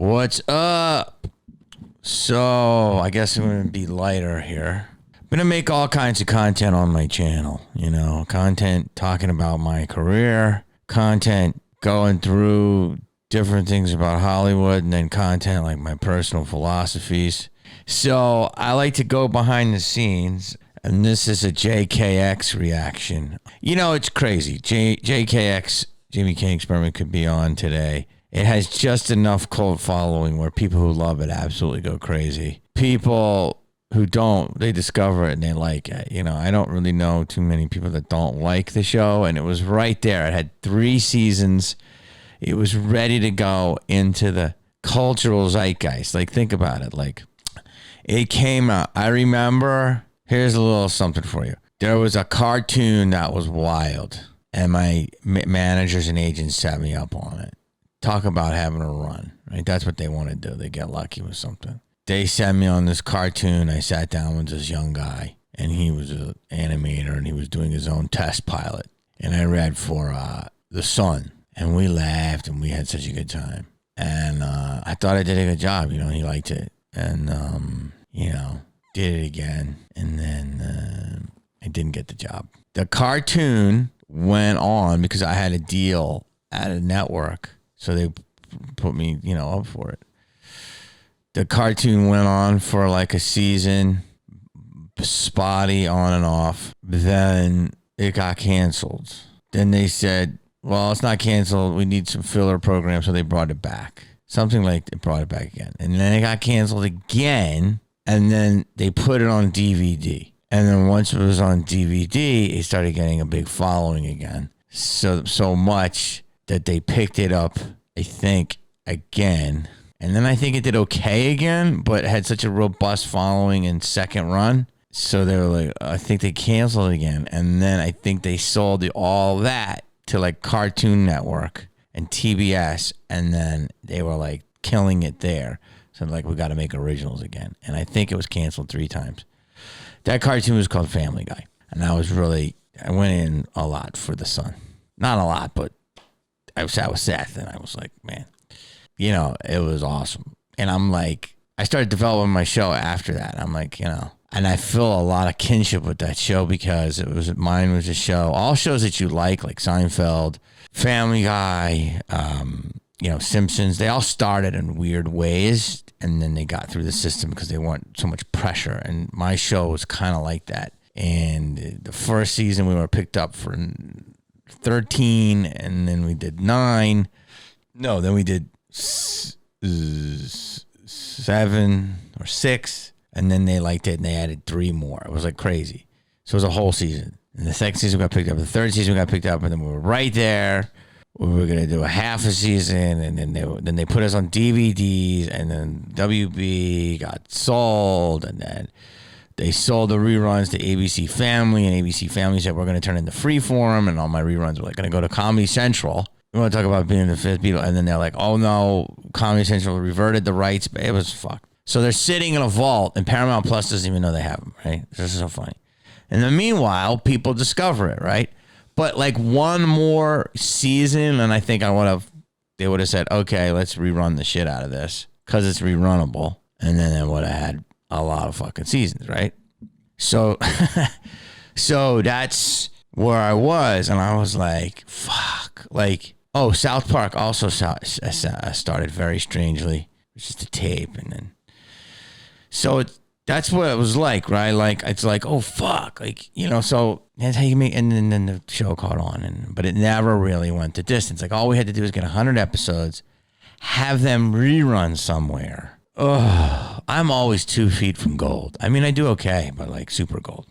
What's up? So, I guess I'm going to be lighter here. I'm going to make all kinds of content on my channel. Content talking about my career, content going through different things about Hollywood, and then content like my personal philosophies. So, I like to go behind the scenes, and this is a JKX reaction. It's crazy. JKX, Jimmy King Experiment, could be on today. It has just enough cult following where people who love it absolutely go crazy. People who don't, they discover it and they like it. I don't really know too many people that don't like the show, and it was right there. It had 3 seasons. It was ready to go into the cultural zeitgeist. Like, think about it. Like, it came out. I remember, here's a little something for you. There was a cartoon that was wild, and my managers and agents set me up on it. Talk about having a run, right? That's what they want to do. They get lucky with something. They sent me on this cartoon. I sat down with this young guy, and he was an animator, and he was doing his own test pilot. And I read for The Sun, and we laughed, and we had such a good time. And I thought I did a good job. He liked it. And, did it again. And then I didn't get the job. The cartoon went on because I had a deal at a network. So they put me, up for it. The cartoon went on for like a season, spotty on and off. Then it got canceled. Then they said, well, it's not canceled. We need some filler program. So they brought it back. Something like they brought it back again. And then it got canceled again. And then they put it on DVD. And then once it was on DVD, it started getting a big following again. So much that they picked it up, I think, again. And then I think it did okay again, but it had such a robust following in second run. So they were like, I think they canceled it again. And then I think they sold all that to like Cartoon Network and TBS. And then they were like killing it there. So like, we got to make originals again. And I think it was canceled 3 times. That cartoon was called Family Guy. And I went in a lot for The Sun. Not a lot, but I sat with Seth, and I was like, man, it was awesome. And I'm like, I started developing my show after that. I'm like, and I feel a lot of kinship with that show because mine was a show, all shows that you like Seinfeld, Family Guy, Simpsons, they all started in weird ways, and then they got through the system because they weren't so much pressure. And my show was kind of like that. And the first season we were picked up for 13, and then we did 9. No, then we did 7 or 6, and then they liked it and they added 3 more. It was like crazy. So it was a whole season. And the second season we got picked up. The third season we got picked up, and then we were right there. We were gonna do a half a season, and then they put us on DVDs, and then WB got sold, and then they sold the reruns to ABC Family, and ABC Family said, we're going to turn into Freeform, and all my reruns were like going to go to Comedy Central. We want to talk about being the 5th Beatle. And then they're like, oh no, Comedy Central reverted the rights. It was fucked. So they're sitting in a vault, and Paramount Plus doesn't even know they have them, right? This is so funny. And then meanwhile, people discover it, right? But like one more season, and I think they would have said, okay, let's rerun the shit out of this because it's rerunnable. And then they would have had a lot of fucking seasons, right? So that's where I was, and I was like, fuck. Like, South Park also started very strangely. It was just a tape, and then so that's what it was like, right? Like, it's like, oh fuck, like, so that's how you make, and then the show caught on, but it never really went the distance. Like, all we had to do was get 100 episodes, have them rerun somewhere. Oh, I'm always 2 feet from gold. I mean, I do okay, but like super gold.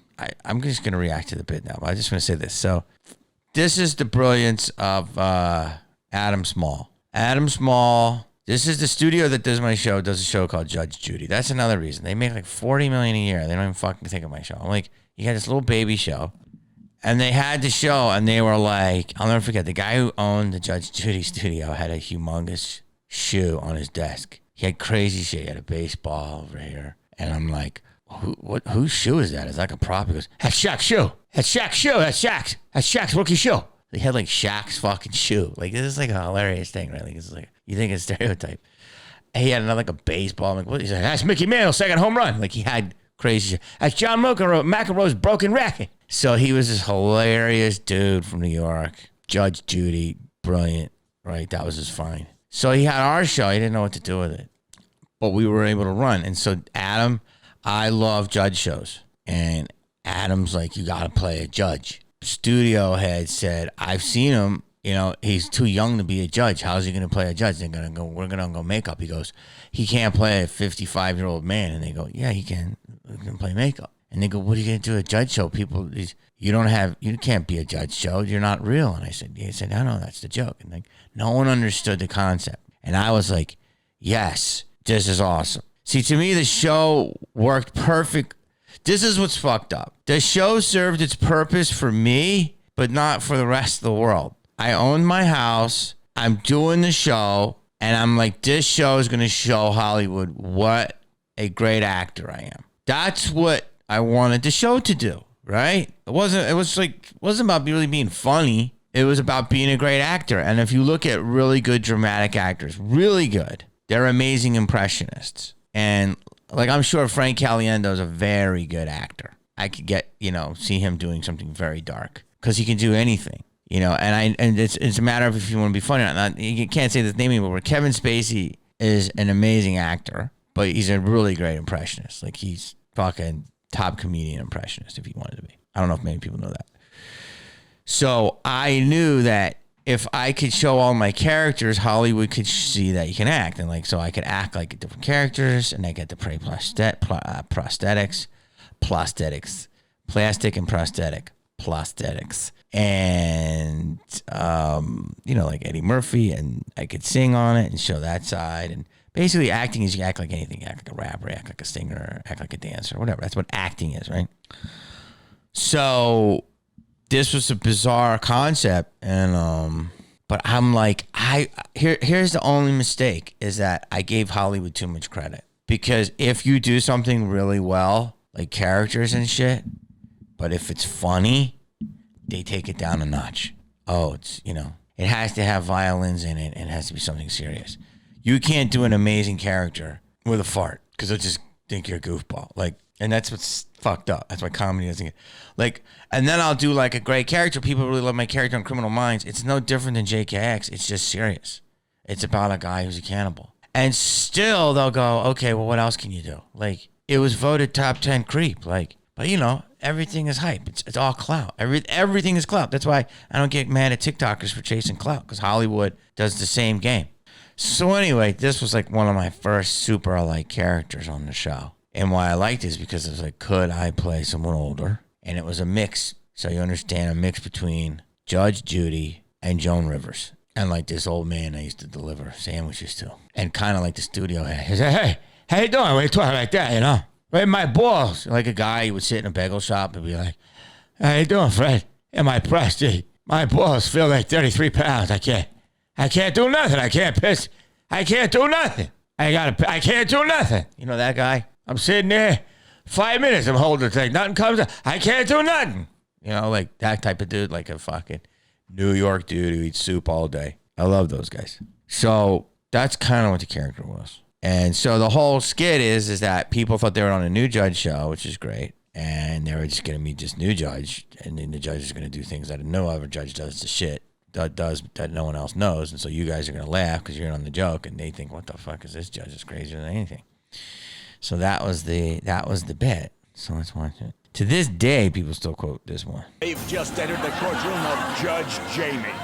I'm just going to react to the bit now, but I just want to say this. So this is the brilliance of Adam Small. Adam Small, this is the studio that does my show, does a show called Judge Judy. That's another reason. They make like $40 million a year. They don't even fucking think of my show. I'm like, you got this little baby show. And they had the show, and they were like, I'll never forget, the guy who owned the Judge Judy studio had a humongous shoe on his desk. He had crazy shit. He had a baseball over here. And I'm like, whose shoe is that? It's like a prop. He goes, that's Shaq's shoe. That's Shaq's shoe. That's Shaq's rookie shoe. They had like Shaq's fucking shoe. Like, this is like a hilarious thing, right? Like, it's like, you think it's stereotype. he had another like a baseball. I'm like, what? He's like, that's Mickey Mantle's second home run. Like he had crazy shit. That's John McEnroe's broken racket. So he was this hilarious dude from New York. Judge Judy, brilliant, right? That was his fine. So he had our show. He didn't know what to do with it, but we were able to run. And so Adam, I love judge shows, and Adam's like, you got to play a judge. Studio head said, I've seen him. You know, he's too young to be a judge. How's he going to play a judge? They're going to go, we're going to go makeup. He goes, he can't play a 55-year-old man. And they go, yeah, he can. He can play makeup. And they go, what are you going to do at a judge show? People, you can't be a judge show. You're not real. And I said, no, that's the joke. And like, no one understood the concept. And I was like, yes, this is awesome. See, to me, the show worked perfect. This is what's fucked up. The show served its purpose for me, but not for the rest of the world. I own my house. I'm doing the show. And I'm like, this show is going to show Hollywood what a great actor I am. That's what I wanted the show to do, right? It wasn't about really being funny. It was about being a great actor. And if you look at really good dramatic actors, really good, they're amazing impressionists. And like, I'm sure Frank Caliendo is a very good actor. I could get, see him doing something very dark because he can do anything. And it's a matter of if you want to be funny or not. You can't say this name anymore. Kevin Spacey is an amazing actor, but he's a really great impressionist. Like, he's fucking top comedian impressionist if he wanted to be. I don't know if many people know that. So I knew that if I could show all my characters, Hollywood could see that you can act. And so I could act like different characters, and I get to play prosthetics, plastic and prosthetics. And, like Eddie Murphy, and I could sing on it and show that side. And basically acting is you act like anything. You act like a rapper, act like a singer, act like a dancer, whatever. That's what acting is, right? So this was a bizarre concept. And, but I'm like, here's the only mistake is that I gave Hollywood too much credit. Because if you do something really well, like characters and shit, but if it's funny, they take it down a notch. Oh, it has to have violins in it, and it has to be something serious. You can't do an amazing character with a fart because they'll just think you're a goofball. And that's what's fucked up. That's why comedy doesn't get, and then I'll do like a great character. People really love my character on Criminal Minds. It's no different than JKX. It's just serious. It's about a guy who's a cannibal. And still they'll go, okay, well, what else can you do? It was voted top 10 creep. But everything is hype. It's all clout. Everything is clout. That's why I don't get mad at TikTokers for chasing clout, because Hollywood does the same game. So anyway, this was one of my first super characters on the show. And why I liked it is because it was could I play someone older? And it was a mix. So you understand, a mix between Judge Judy and Joan Rivers. And this old man I used to deliver sandwiches to. And kind of like the studio head. He said, hey, how you doing? Why you talking like that, Right, my balls. Like a guy who would sit in a bagel shop and be like, how you doing, Fred? And my prostate, my balls feel like 33 pounds. I can't do nothing. I can't piss. I can't do nothing. I can't do nothing. You know that guy? I'm sitting there 5 minutes. I'm holding the thing. Nothing comes up. I can't do nothing. That type of dude, like a fucking New York dude who eats soup all day. I love those guys. So that's kind of what the character was. And so the whole skit is that people thought they were on a new judge show, which is great. And they were just going to be just new judge. And then the judge is going to do things that no other judge does the shit that no one else knows. And so you guys are going to laugh because you're on the joke. And they think, what the fuck is this judge? Is crazier than anything. So that was the bit. So let's watch it. To this day, people still quote this one. They've just entered the courtroom of Judge Jamie.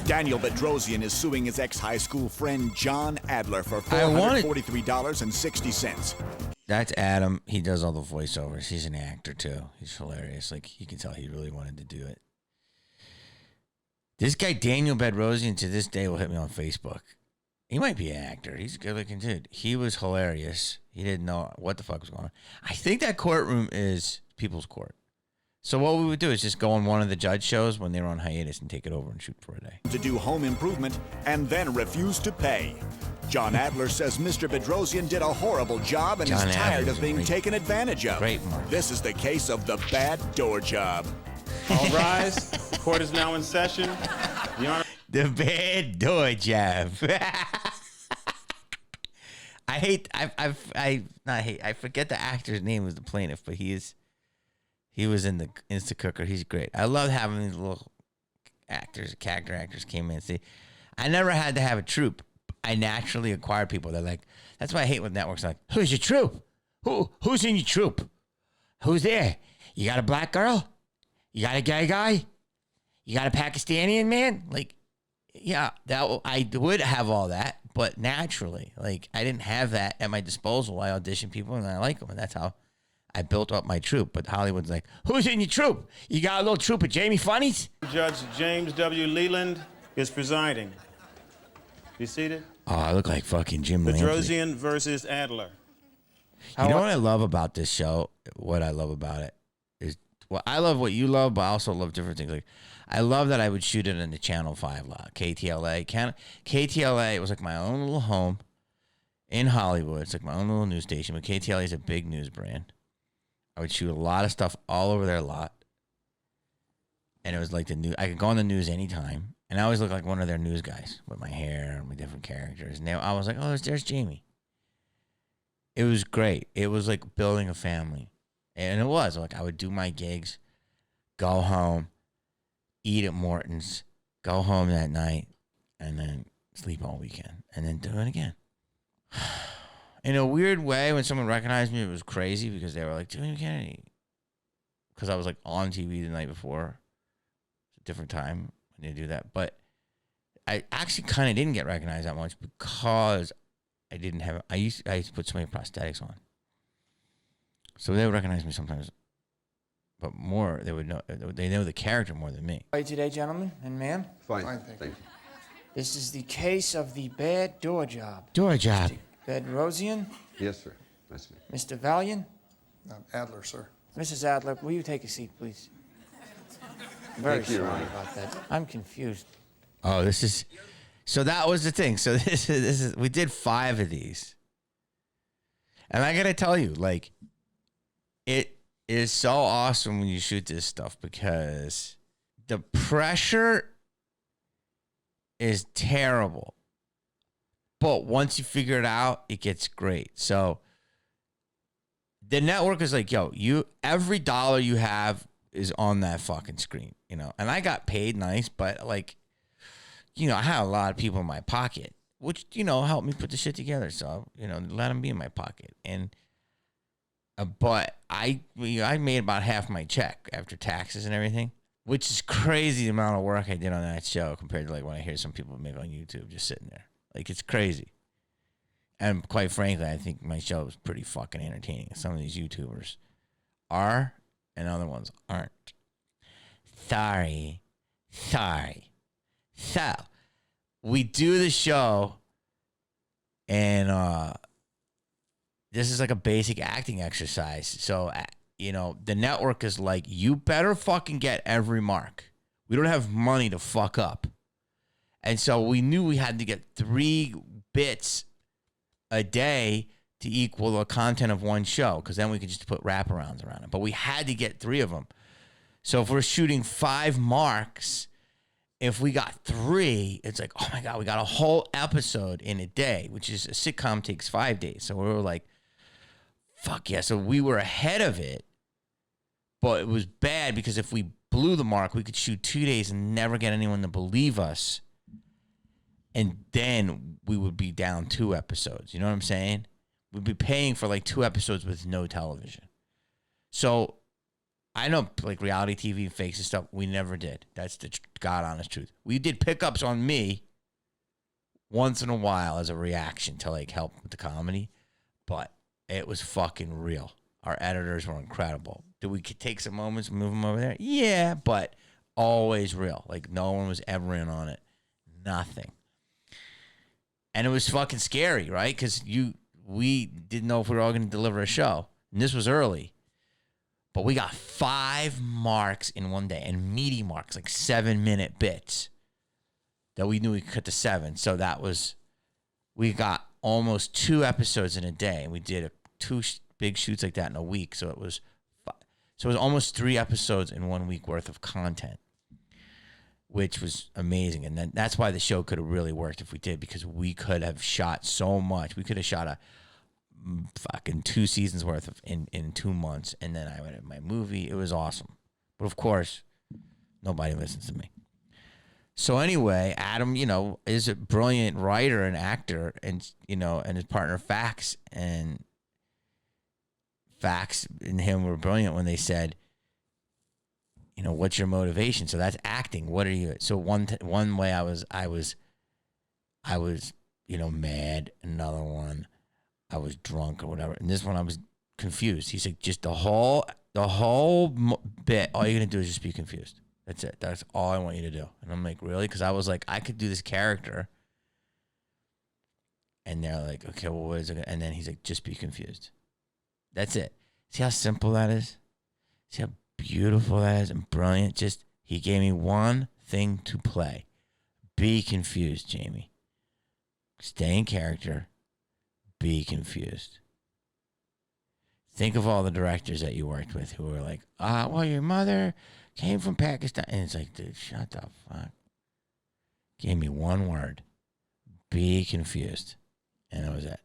Daniel Bedrosian is suing his ex-high school friend John Adler for $443.60. That's Adam. He does all the voiceovers. He's an actor too. He's hilarious. You can tell he really wanted to do it. This guy Daniel Bedrosian to this day will hit me on Facebook. He might be an actor. He's a good-looking dude. He was hilarious. He didn't know what the fuck was going on. I think that courtroom is People's Court. So what we would do is just go on one of the judge shows when they were on hiatus and take it over and shoot for a day. To do home improvement and then refuse to pay. John Adler says Mr. Bedrosian did a horrible job and is tired of being taken advantage of. Great mark. This is the case of the bad door job. All rise. The court is now in session. The bad door job. I forget the actor's name was the plaintiff, but he was in the Instant Cooker. He's great. I love having these little character actors came in. See, I never had to have a troupe. I naturally acquired people. They're like, that's why I hate when networks are like, who's your troupe? Who's in your troupe? Who's there? You got a black girl? You got a gay guy? You got a Pakistani man? Like, yeah, I would have all that, but naturally, like, I didn't have that at my disposal. I auditioned people and I like them, and that's how I built up my troupe. But Hollywood's like, who's in your troupe? You got a little troupe of Jamie Funnies? Judge James W. Leland is presiding. You seated? Oh, I look like fucking Jim Lampley. Bedrosian versus Adler. You know what I love about this show? What I love about it is, well, I love what you love, but I also love different things. Like, I love that I would shoot it in the Channel 5 lot, KTLA. KTLA, it was like my own little home in Hollywood. It's like my own little news station, but KTLA is a big news brand. I would shoot a lot of stuff all over their lot. And it was like the news. I could go on the news anytime. And I always look like one of their news guys with my hair and my different characters. And I was like, oh, there's Jamie. It was great. It was like building a family. And it was. Like, I would do my gigs, go home, eat at Morton's, go home that night, and then sleep all weekend, and then do it again. In a weird way, when someone recognized me, it was crazy because they were like, Jamie Kennedy. Because I was like on TV the night before. It's a different time when you do that. But I actually kind of didn't get recognized that much because I didn't have, I used to put so many prosthetics on. So they would recognize me sometimes. But more, they know the character more than me. How are you today, gentlemen and ma'am? Fine, thank you. This is the case of the bad door job. Door job. Bedrosian, Yes, sir. Nice to meet you. Mr. Valiant. Adler, sir. Mrs. Adler, will you take a seat, please? I'm very Thank you, Your sorry Honor. about that. I'm confused. Oh, so that was the thing. So this is we did 5 of these. And I got to tell you, like, it is so awesome when you shoot this stuff because the pressure is terrible. But once you figure it out, it gets great. So the network is like, yo, every dollar you have is on that fucking screen, you know. And I got paid nice, but like, you know, I had a lot of people in my pocket, which, you know, helped me put the shit together. So, you know, let them be in my pocket. And but I made about half my check after taxes and everything, which is crazy the amount of work I did on that show compared to like when I hear some people make on YouTube just sitting there. Like, it's crazy. And quite frankly, I think my show is pretty fucking entertaining. Some of these YouTubers are, and other ones aren't. Sorry. So, we do the show, and this is like a basic acting exercise. So, you know, the network is like, you better fucking get every mark. We don't have money to fuck up. And so we knew we had to get 3 bits a day to equal the content of one show, because then we could just put wraparounds around it. But we had to get 3 of them. So if we're shooting 5 marks, if we got 3, it's like, oh my God, we got a whole episode in a day, which is a sitcom takes 5 days. So we were like, fuck yeah. So we were ahead of it, but it was bad because if we blew the mark, we could shoot 2 days and never get anyone to believe us. And then we would be down 2 episodes. You know what I'm saying? We'd be paying for like 2 episodes with no television. So I know like reality TV fakes and stuff. We never did. That's the God honest truth. We did pickups on me once in a while as a reaction to like help with the comedy. But it was fucking real. Our editors were incredible. Did we take some moments and move them over there? Yeah, but always real. Like no one was ever in on it. Nothing. And it was fucking scary, right? Because we didn't know if we were all going to deliver a show. And this was early. But we got 5 marks in one day. And meaty marks, like 7-minute bits. That we knew we could cut to 7. So that was, we got almost 2 episodes in a day. And we did 2 big shoots like that in a week. So it was So it was almost 3 episodes in 1 week worth of content, which was amazing. And then that's why the show could have really worked if we did, because we could have shot so much. We could have shot a fucking 2 seasons worth of in 2 months. And then I went to my movie. It was awesome. But of course, nobody listens to me. So anyway, Adam, is a brilliant writer and actor, and and his partner Fax and him were brilliant when they said, what's your motivation? So that's acting. What are you? So one way I was mad. Another one, I was drunk or whatever. And this one I was confused. He said, just the whole bit, all you're gonna do is just be confused. That's it. That's all I want you to do. And I'm like, really? Because I was like, I could do this character. And they're like, okay, well, what is it? And then he's like, just be confused. That's it. See how simple that is? See how beautiful that is and brilliant? He gave me one thing to play. Be confused, Jamie. Stay in character. Be confused. Think of all the directors that you worked with who were like, well, your mother came from Pakistan. And it's like, dude, shut the fuck. Gave me one word. Be confused. And that was it.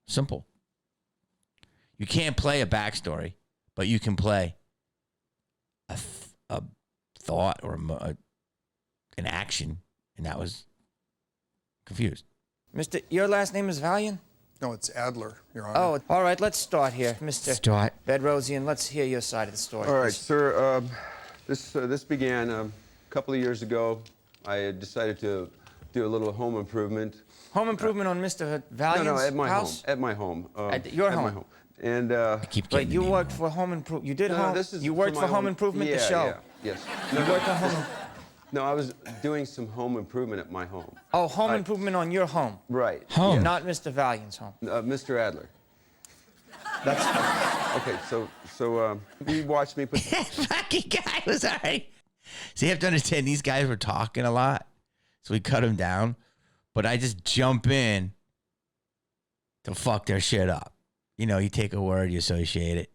Simple. You can't play a backstory, but you can play a thought or an action. And that was confused. Mr. Your last name is Valiant? No, it's Adler, Your Honor. Oh, all right, let's start here. Mr. Start. Bedrosian, let's hear your side of the story. All right, sir. This began a couple of years ago. I decided to do a little home improvement. Home improvement on Mr. Valiant's No, at my house? home. At my home. At your home? My home. And I keep Wait, getting you the name worked wrong. for Home Improvement. You did no, home. this is You worked for my Home own- Improvement, yeah, the show. Yeah, yes. You worked on Home. No, I was doing some home improvement at my home. Oh, Home Improvement on your home, Right. Home. Yeah. not Mr. Valiant's home. Mr. Adler. That's Okay, so you watched me put. Fucking guy was all right. So you have to understand, these guys were talking a lot, so we cut them down. But I just jump in to fuck their shit up. You take a word, you associate it.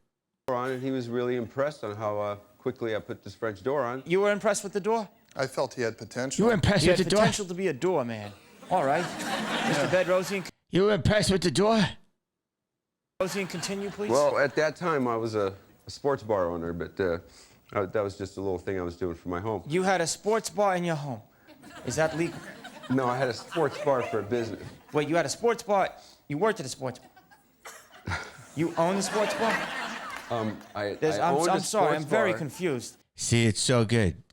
On, and he was really impressed on how quickly I put this French door on. You were impressed with the door? I felt he had potential. You were impressed He with had the door? potential to be a doorman. All right. Mr. Bedrosian, You were impressed with the door? continue, please. Well, at that time, I was a sports bar owner, but that was just a little thing I was doing for my home. You had a sports bar in your home. Is that legal? No, I had a sports bar for a business. Wait, you had a sports bar. You worked at a sports bar. You own the sports bar? I'm I'm sorry. I'm very confused. See, it's so good.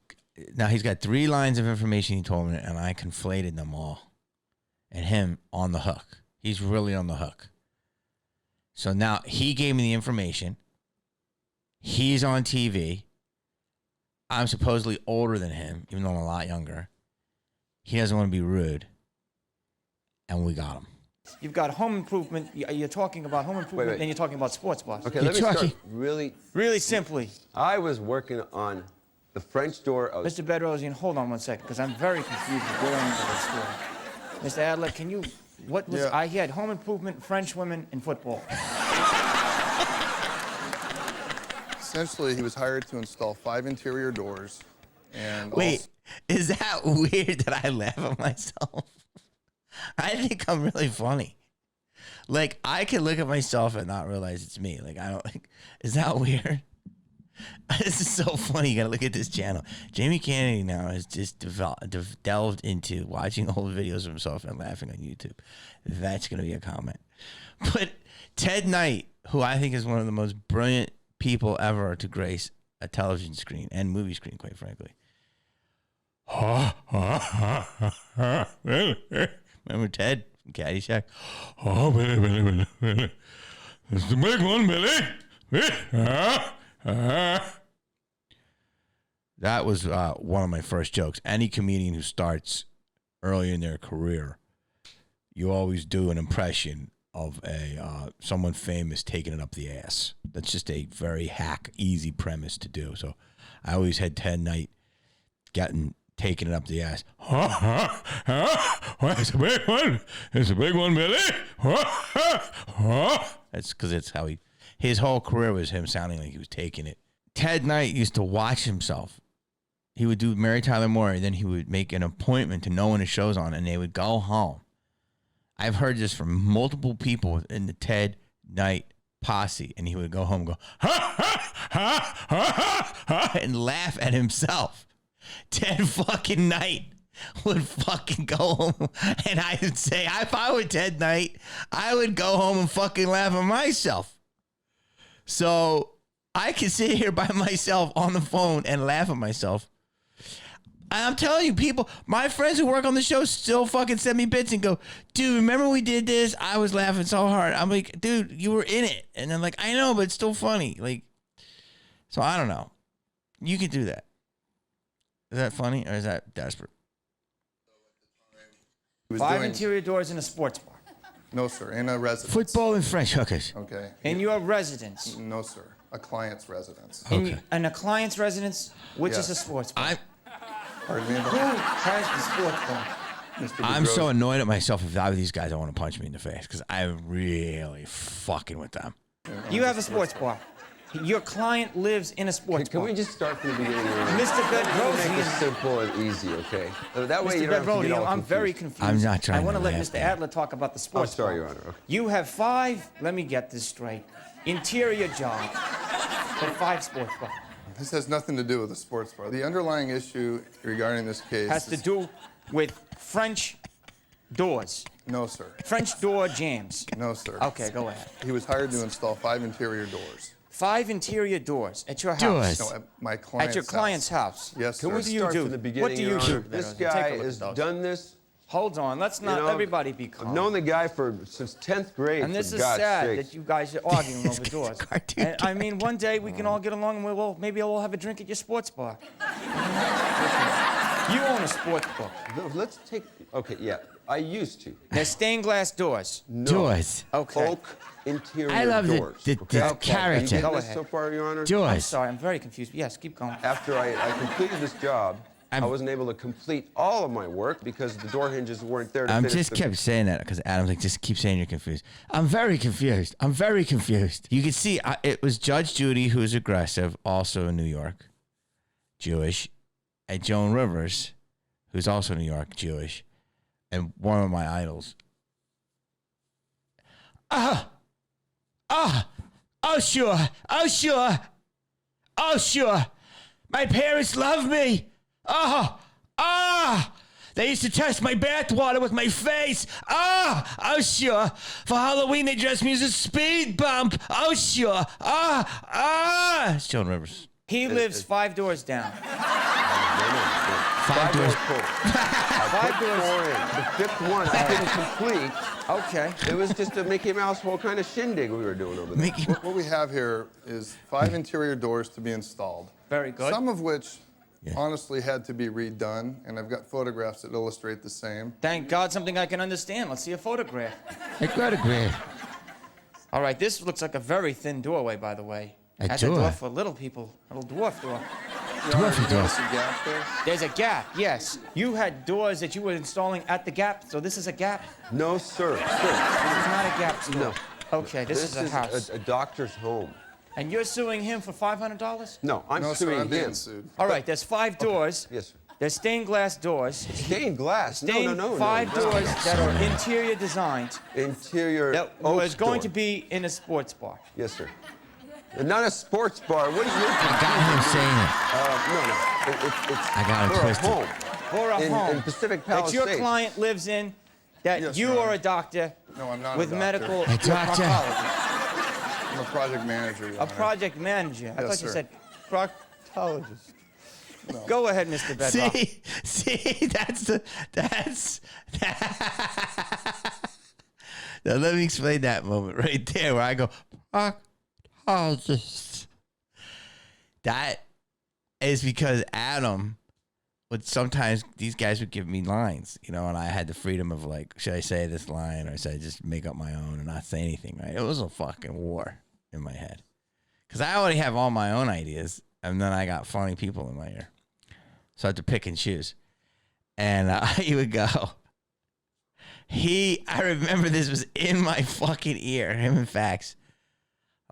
Now he's got 3 lines of information he told me, and I conflated them all. And him on the hook. He's really on the hook. So now he gave me the information. He's on TV. I'm supposedly older than him, even though I'm a lot younger. He doesn't want to be rude. And we got him. You've got Home Improvement. You're talking about Home Improvement, wait. and you're talking about sports bars. Okay, You're let me start talking- Really simply, I was working on the French door. Mr. Bedrosian, hold on one second, because I'm very confused with your end of the story. Mr. Adler, can you? What was? Yeah. I had Home Improvement, French women, and football. Essentially, he was hired to install 5 interior doors. And Wait, is that weird that I laugh at myself? I think I'm really funny. Like, I can look at myself and not realize it's me. Like, I don't like, is that weird? This is so funny. You gotta look at this channel. Jamie Kennedy now has just delved into watching old videos of himself and laughing on YouTube. That's gonna be a comment. But Ted Knight, who I think is one of the most brilliant people ever to grace a television screen and movie screen, quite frankly. Remember Ted from Caddyshack? Oh, Billy. It's the big one, Billy. That was one of my first jokes. Any comedian who starts early in their career, you always do an impression of a someone famous taking it up the ass. That's just a very easy premise to do. So I always had Ted Knight taking it up the ass. It's a big one. It's a big one, Billy. That's because it's how his whole career was him sounding like he was taking it Ted Knight used to watch himself. He would do Mary Tyler Moore, and then he would make an appointment to know when his show's on, and they would go home. I've heard this from multiple people in the Ted Knight posse, and he would go home and go, ha, ha, ha, ha, ha, and laugh at himself. Ted fucking Knight would fucking go home, and I would say, if I were Ted Knight, I would go home and fucking laugh at myself. So I can sit here by myself on the phone and laugh at myself. I'm telling you, people, my friends who work on the show still fucking send me bits and go, dude, remember we did this? I was laughing so hard. I'm like, dude, you were in it. And I'm like, I know, but it's still funny. Like, so I don't know. You could do that. Is that funny or is that desperate? He was 5 doing- interior doors in a sports bar. No, sir. In a residence. Football and French hookers. Okay. In your residence. No, sir. A client's residence. Okay. In a client's residence, which is Yes. a sports bar. Pardon me? Who has the sports bar? Mr. I'm so Bedrosian. annoyed at myself. If I were these guys, I want to punch me in the face because I'm really fucking with them. You have a sports bar. Your client lives in a sports Can bar. we just start from the beginning? Aaron? Mr. Make this Bedrosian. simple and easy, okay? That way Mr. you don't have to get all Bedrosian, I'm very confused. confused. I'm not trying I want to to let laugh, Mr. man. Adler talk about the sports sorry, bar. Your Honor. Okay. You have 5, let me get this straight, interior jobs for 5 sports bars. This has nothing to do with the sports bar. The underlying issue regarding this case Has to is- do with French doors. No, sir. French door jams. No, sir. Okay, go ahead. He was hired to install 5 interior doors. 5 interior doors at your house. Doors. No, at my client's At your client's house. Yes, Can sir. we What do you start do? from the beginning, What do you Your do? Honor? This Take a guy look at has those. done this. Hold on, let's not You know, everybody be calm. I've known the guy since 10th grade. And this for is God's sad sakes. that you guys are arguing over doors. cartoon And, I mean, one day we can all get along and maybe we'll have a drink at your sports bar. You own a sports bar. No, let's take. Okay, yeah, I used to. They're stained glass doors. No. Doors. Okay. Oak interior I love doors. the okay? the Okay, character. You getting Go this ahead. so far, Your Honor? I'm Doors. sorry, I'm very confused. Yes, keep going. After I completed this job, I I'm- wasn't able to complete all of my work because the door hinges weren't there to I'm finish just the- kept saying that because Adam's like, just keep saying you're confused. I'm very confused. I'm very confused. You can see it was Judge Judy who's aggressive, also in New York, Jewish, and Joan Rivers, who's also New York, Jewish, and one of my idols. Oh, sure. Oh, sure. Oh, sure. My parents love me. They used to test my bathwater with my face. Oh, sure. For Halloween, they dressed me as a speed bump. Oh, sure. It's Joan Rivers. He lives 5 doors down. Five doors doors. full. I put 4 in. The 5th one I didn't complete. Okay. It was just a Mickey Mouse whole kind of shindig we were doing over there. Mickey. What we have here is 5 interior doors to be installed. Very good. Some of which Yeah. honestly had to be redone, and I've got photographs that illustrate the same. Thank God, something I can understand. Let's see a photograph. I got a grade. All right, this looks like a very thin doorway, by the way. A That's door? a door for little people, a little dwarf door. Your Honor, Dwarfy you door. notice a gap there? There's a gap, yes. You had doors that you were installing at the gap, so this is a gap? No, sir. This is not a gap store. No. Okay, this is a house. a doctor's home. And you're suing him for $500? No, I'm No, sir, suing I'm being him. sued. All right, there's 5 doors. Yes, sir. There's stained glass doors. Stained glass. Stained No. 5 doors that are interior designed Interior. that oak was going to door. be in a sports bar. Yes, sir. And not a sports bar. What is your? I got him saying it. No. It's I got him for twisted. a home. For a home In Pacific that your Palisades. client lives in, that Yes, you Your are Honor. a doctor No, I'm not with a doctor. medical A doctor. proctologist. I'm a project manager, Your A Honor. project manager. I Yes, thought you sir. said proctologist. Go ahead, Mr. Bedrock. See, that's. Now let me explain that moment right there where I go, proctologist. That is because Adam would sometimes, these guys would give me lines, you know, and I had the freedom of like, should I say this line or should I just make up my own and not say anything, right? It was a fucking war in my head. Because I already have all my own ideas and then I got funny people in my ear. So I had to pick and choose. And he would go, I remember this was in my fucking ear, him and Fax.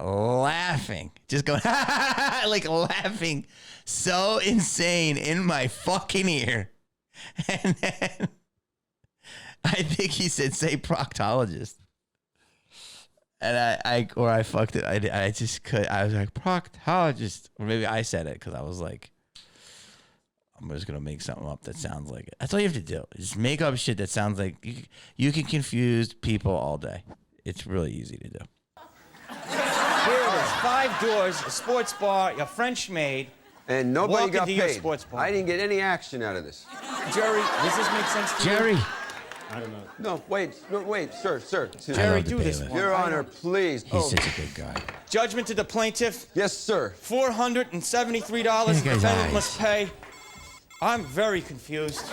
laughing, just going like laughing so insane in my fucking ear. And then I think he said, say proctologist. And I fucked it. I just could. I was like, proctologist. Or maybe I said it because I was like, I'm just going to make something up that sounds like it. That's all you have to do. Just make up shit that sounds like you can confuse people all day. It's really easy to do. Here it is. 5 doors, a sports bar, a French maid. And nobody Walk got into your paid. sports bar. I didn't get any action out of this. Jerry, does this make sense to Jerry. you? I don't know. No, wait, sir. Jerry, love the do this bailiff. one. Your I Honor, know. please. He's such a good guy. Judgment to the plaintiff, Yes, sir. $473 the guy's defendant eyes. must pay. I'm very confused.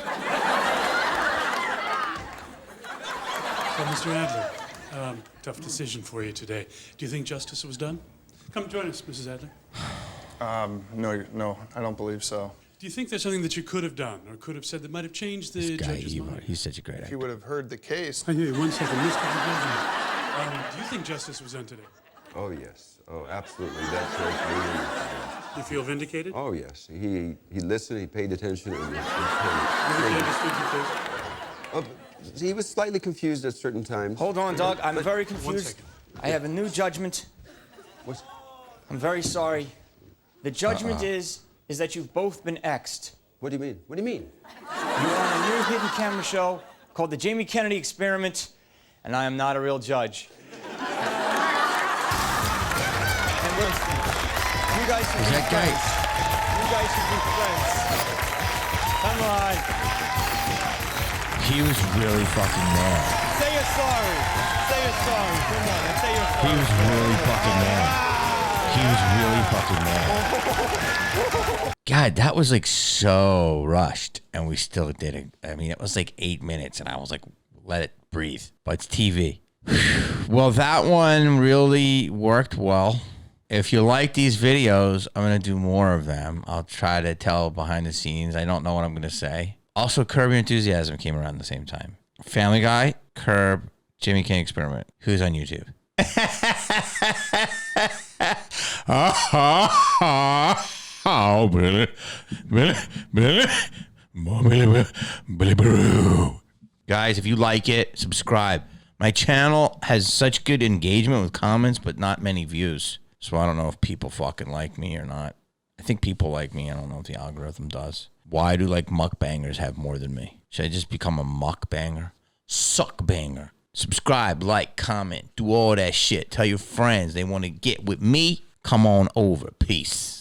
So, Mr. Adler, tough decision for you today. Do you think justice was done? Come join us, Mrs. Adler. No, I don't believe so. Do you think there's something that you could have done or could have said that might have changed the This guy, judge's mind? he's such a great If actor. you would have heard the case, Hey, 1 second, Mr. Judge. Do you think justice was done today? Oh, yes. Oh, absolutely. That's right. You feel vindicated? Oh, yes. He listened, he paid attention. And You understood your case? he was slightly confused at certain times. Hold on, Doug. I'm very 1 confused. second. I have a new judgment. What's- I'm very sorry. The judgment is that you've both been X'd. What do you mean? What do you mean? You're on a new hidden camera show called The Jamie Kennedy Experiment, and I am not a real judge. And listen, you guys should Is be that guy- friends. You guys should be friends. Come on. He was really fucking mad. Say you're sorry. Say you're sorry. Come on. And say you're sorry. He was really fucking mad. He was really fucking mad. God, that was like so rushed, and we still did it. I mean, it was like 8 minutes, and I was like, let it breathe. But it's TV. Well, that one really worked well. If you like these videos, I'm going to do more of them. I'll try to tell behind the scenes. I don't know what I'm going to say. Also, Curb Your Enthusiasm came around the same time. Family Guy, Curb, Jimmy King Experiment. Who's on YouTube? Oh, Billy, Billy. Guys, if you like it, subscribe. My channel has such good engagement with comments, but not many views. So I don't know if people fucking like me or not. I think people like me. I don't know if the algorithm does. Why do like mukbangers have more than me? Should I just become a mukbanger? Suckbanger. Subscribe, like, comment, do all that shit. Tell your friends they want to get with me. Come on over. Peace.